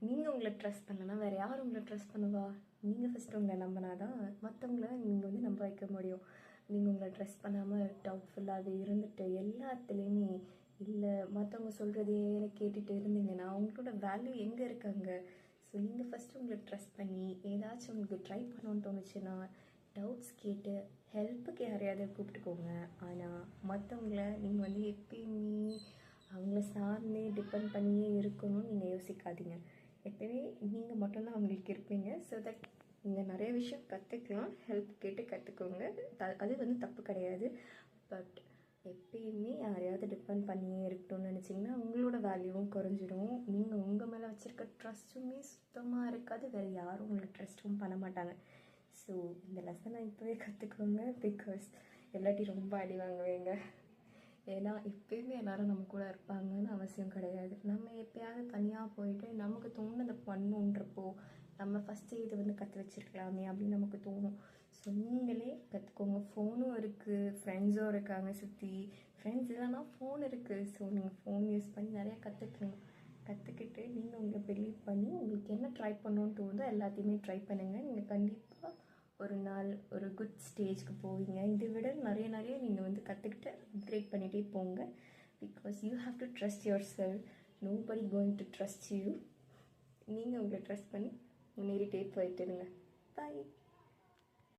நீங்கள் உங்களை ட்ரஸ்ட் பண்ணலன்னா வேறு யார் உங்களை ட்ரஸ்ட் பண்ணுவா? நீங்கள் ஃபஸ்ட்டு உங்களை நம்பினா தான் மற்றவங்கள நீங்கள் வந்து நம்ப வைக்க முடியும். நீங்கள் உங்களை ட்ரஸ்ட் பண்ணாமல் டவுட்ஃபுல்லாகவே இருந்துட்டு எல்லாத்துலேயுமே இல்லை மற்றவங்க சொல்கிறதையே கேட்டுகிட்டு இருந்தீங்கன்னா அவங்களோட வேல்யூ எங்கே இருக்காங்க? ஸோ நீங்கள் ஃபஸ்ட்டு உங்களை ட்ரஸ்ட் பண்ணி ஏதாச்சும் உங்களுக்கு ட்ரை பண்ணணுன்னு தோணுச்சுன்னா டவுட்ஸ் கேட்டு ஹெல்ப்புக்கு யாரையாவது கூப்பிட்டுக்கோங்க. ஆனால் மற்றவங்கள நீங்கள் வந்து எப்பயுமே அவங்கள சார்ந்தே டிபெண்ட் பண்ணியே இருக்கணும்னு நீங்கள் யோசிக்காதீங்க. எப்பயுமே நீங்கள் மட்டும்தான் அவங்களுக்கு இருப்பீங்க. ஸோ தட் நீங்கள் நிறைய விஷயம் கற்றுக்கலாம். ஹெல்ப் கேட்டு கற்றுக்கோங்க. அது வந்து தப்பு கிடையாது. பட் எப்பயுமே யாரையாவது டிபெண்ட் பண்ணியே இருக்கணும்னு நினச்சிங்கன்னா உங்களோட வேல்யூவும் குறைஞ்சிடும். நீங்கள் உங்கள் மேலே வச்சுருக்க ட்ரஸ்ட்டுமே சுத்தமாக இருக்காது. வேறு யாரும் உங்களுக்கு ட்ரஸ்ட்டும் பண்ண மாட்டாங்க. ஸோ இந்த லெசனை இப்போவே கற்றுக்கோங்க. பிகாஸ் எல்லாட்டி ரொம்ப அடி வாங்குவீங்க. ஏன்னா எப்பயுமே எல்லோரும் நம்ம கூட இருப்பாங்கன்னு அவசியம் கிடையாது. நம்ம எப்பயாவது தனியாக போயிட்டு நமக்கு தோணுதை பண்ணுன்றப்போ நம்ம ஃபஸ்ட்டு இது வந்து கற்று வச்சுருக்கலாமே அப்படின்னு நமக்கு தோணும். ஸோ நீங்களே கற்றுக்கோங்க. ஃபோனும் இருக்குது, ஃப்ரெண்ட்ஸும் இருக்காங்க சுற்றி. ஃப்ரெண்ட்ஸ் இல்லைன்னா ஃபோன் இருக்குது. ஸோ நீங்கள் ஃபோன் யூஸ் பண்ணி நிறையா கற்றுக்கலாம். கற்றுக்கிட்டு நீங்கள் உங்களை பிலீவ் பண்ணி உங்களுக்கு என்ன ட்ரை பண்ணணுன்னு தோணுதோ எல்லாத்தையுமே ட்ரை பண்ணுங்கள். நீங்கள் கண்டிப்பாக ஒரு நாள் ஒரு குட் ஸ்டேஜ்க்கு போவீங்க. இதை விட நிறைய நீங்கள் வந்து கற்றுக்கிட்டு அப்கிரேட் பண்ணிகிட்டே போங்க. Because you have to trust your self. Nobody going to trust you. நீங்கள் உங்களை ட்ரஸ்ட் பண்ணி முன்னேறிட்டே போயிட்டுருங்க. பாய்.